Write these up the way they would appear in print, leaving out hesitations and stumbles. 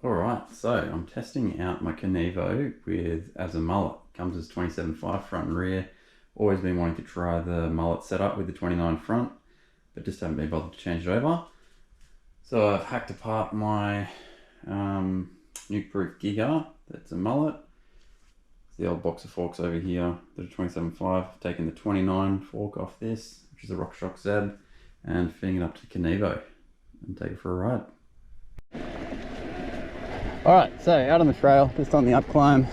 Alright, so I'm testing out my Kenevo as a mullet. Comes as 27.5 front and rear. Always been wanting to try the mullet setup with the 29 front, but just haven't been bothered to change it over. So I've hacked apart my nuke-proof Giga, that's a mullet. It's the old box of forks over here that are 27.5. I've taken the 29 fork off this, which is a RockShox Z, and fitting it up to Kenevo and take it for a ride. Alright, so out on the trail, just on the up climb.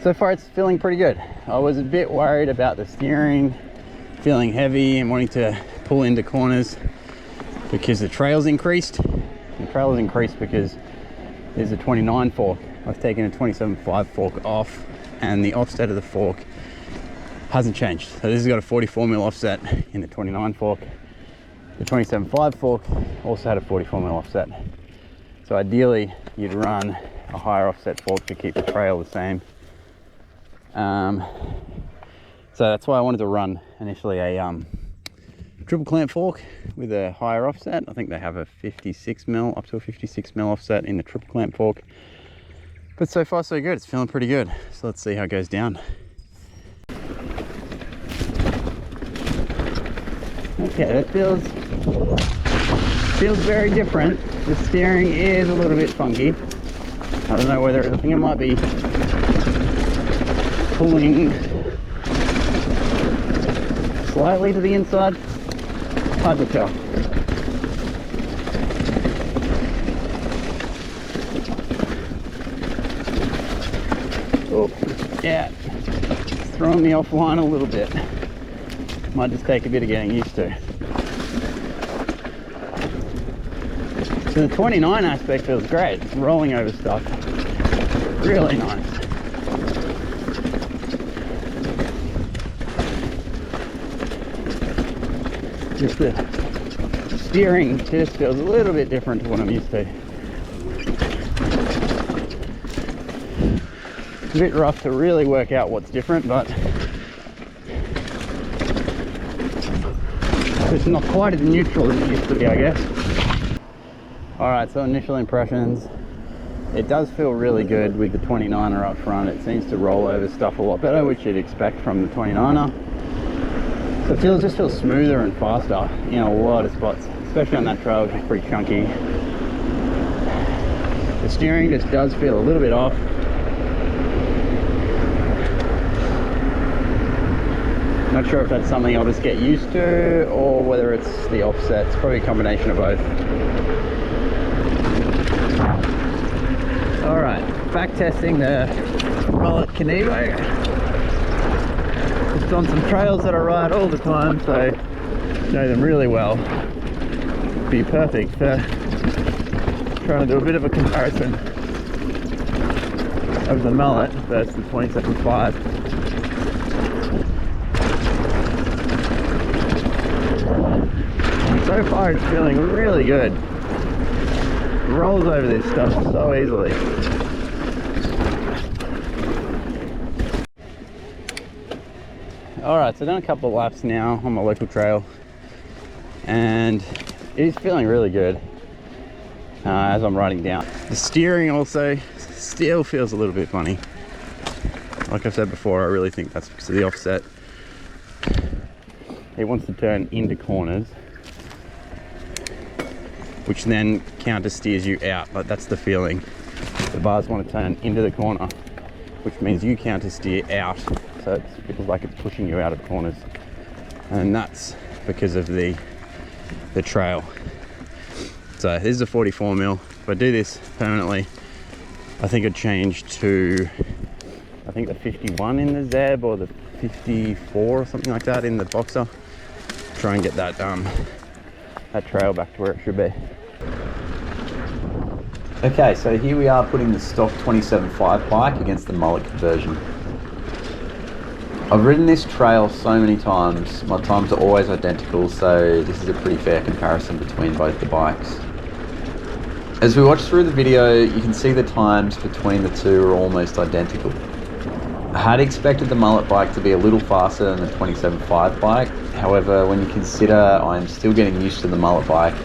So far it's feeling pretty good. I was a bit worried about the steering, feeling heavy and wanting to pull into corners because the trail's increased. The trail has increased because there's a 29 fork. I've taken a 27.5 fork off and the offset of the fork hasn't changed. So this has got a 44mm offset in the 29 fork. The 27.5 fork also had a 44mm offset. So ideally, you'd run a higher offset fork to keep the trail the same. So that's why I wanted to run initially a triple clamp fork with a higher offset. I think they have a 56mm, up to a 56mm offset in the triple clamp fork. But so far so good, it's feeling pretty good. So let's see how it goes down. Okay, that feels very different. The steering is a little bit funky. I don't know whether, I think it might be pulling slightly to the inside. Hard to tell. Oh, yeah, it's throwing me offline a little bit. Might just take a bit of getting used to. So the 29 aspect feels great. It's rolling over stuff. Really nice. Just the steering just feels a little bit different to what I'm used to. It's a bit rough to really work out what's different, but it's not quite as neutral as it used to be, I guess. Alright, so initial impressions. It does feel really good with the 29er up front. It seems to roll over stuff a lot better, which you'd expect from the 29er. So it just feels smoother and faster in a lot of spots, especially on that trail, which is pretty chunky. The steering just does feel a little bit off. Not sure if that's something I'll just get used to or whether it's the offset. It's probably a combination of both. Alright, back testing the Mullet Kenevo. It's on some trails that I ride all the time, so know them really well. Be perfect for trying to do a bit of a comparison of the Mullet versus the 27.5. So far it's feeling really good. It rolls over this stuff so easily. Alright, so I've done a couple of laps now on my local trail and it is feeling really good as I'm riding down. The steering also still feels a little bit funny. Like I said before, I really think that's because of the offset. It wants to turn into corners, which then counter steers you out. Like, that's the feeling. The bars want to turn into the corner, which means you counter steer out. So it feels like it's pushing you out of corners. And that's because of the trail. So this is a 44mm. If I do this permanently, I think I'd change to, I think the 51 in the Zeb or the 54 or something like that in the Boxer. Try and get that trail back to where it should be. Okay, so here we are putting the stock 27.5 bike against the Mullet conversion. I've ridden this trail so many times, my times are always identical, so this is a pretty fair comparison between both the bikes. As we watch through the video, you can see the times between the two are almost identical. I had expected the Mullet bike to be a little faster than the 27.5 bike, however when you consider I'm still getting used to the Mullet bike,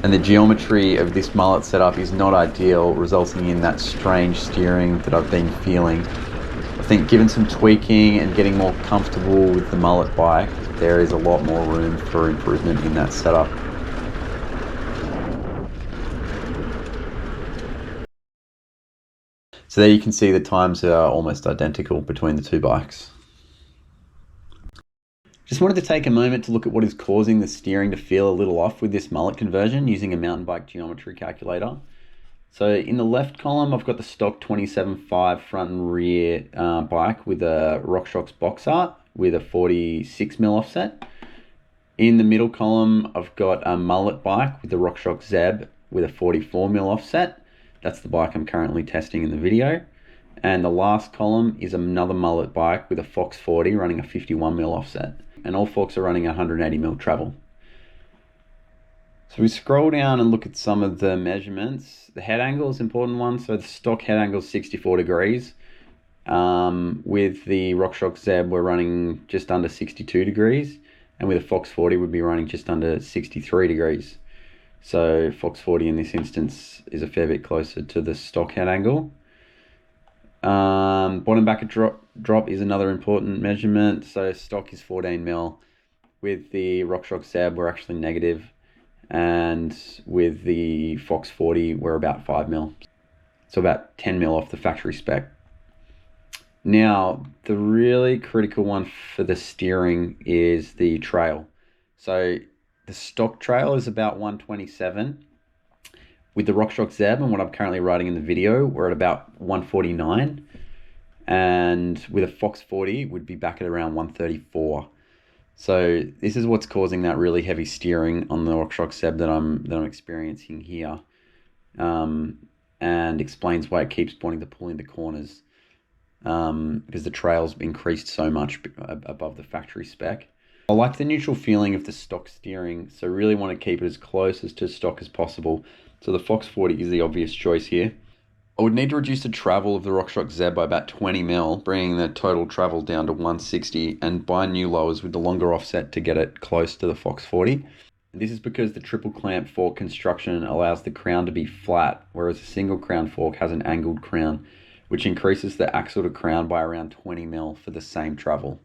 And the geometry of this mullet setup is not ideal, resulting in that strange steering that I've been feeling. I think given some tweaking and getting more comfortable with the Mullet bike, there is a lot more room for improvement in that setup. So there you can see the times are almost identical between the two bikes. Just wanted to take a moment to look at what is causing the steering to feel a little off with this Mullet conversion using a mountain bike geometry calculator. So in the left column, I've got the stock 27.5 front and rear bike with a RockShox box art with a 46mm offset. In the middle column, I've got a Mullet bike with the RockShox Zeb with a 44mm offset. That's the bike I'm currently testing in the video. And the last column is another Mullet bike with a Fox 40 running a 51mm offset. And all forks are running 180mm travel. So we scroll down and look at some of the measurements. The head angle is an important one. So the stock head angle is 64 degrees. With the RockShox Zeb, we're running just under 62 degrees. And with a Fox 40, we'd be running just under 63 degrees. So Fox 40 in this instance is a fair bit closer to the stock head angle. Bottom backet drop is another important measurement. So stock is 14mm. With the RockShox Zeb, we're actually negative. And with the Fox 40, we're about 5mm. So about 10mm off the factory spec. Now, the really critical one for the steering is the trail. So the stock trail is about 127. With the RockShox Zeb and what I'm currently riding in the video, we're at about 149. And with a Fox 40, we'd be back at around 134. So this is what's causing that really heavy steering on the RockShox Zeb that I'm experiencing here, and explains why it keeps wanting to pull into corners, because the trail's increased so much above the factory spec. I like the neutral feeling of the stock steering, so really want to keep it as close as to stock as possible. So the Fox 40 is the obvious choice here. I would need to reduce the travel of the RockShox Zeb by about 20mm, bringing the total travel down to 160, and buy new lowers with the longer offset to get it close to the Fox 40. This is because the triple clamp fork construction allows the crown to be flat, whereas a single crown fork has an angled crown, which increases the axle to crown by around 20mm for the same travel.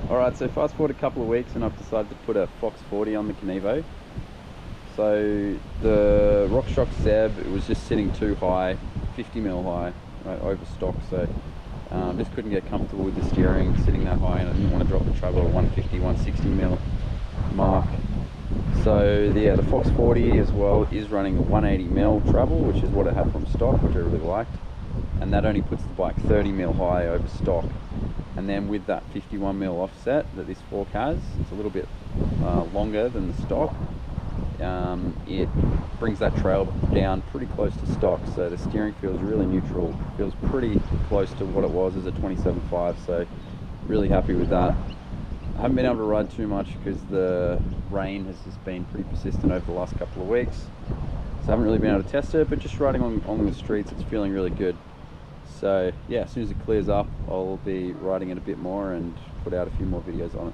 Alright, so fast forward a couple of weeks and I've decided to put a Fox 40 on the Kenevo. So the RockShox Zeb, it was just sitting too high, 50mm high, right, over stock, so just couldn't get comfortable with the steering sitting that high, and I didn't want to drop the travel at 150, 160mm mark. So yeah, the Fox 40 as well is running a 180mm travel, which is what it had from stock, which I really liked, and that only puts the bike 30mm high over stock. And then with that 51mm offset that this fork has, it's a little bit longer than the stock. It brings that trail down pretty close to stock, so the steering feels really neutral, feels pretty close to what it was as a 27.5, so really happy with that. I haven't been able to ride too much because the rain has just been pretty persistent over the last couple of weeks, so I haven't really been able to test it, but just riding on the streets, it's feeling really good. So yeah, as soon as it clears up, I'll be riding it a bit more and put out a few more videos on it.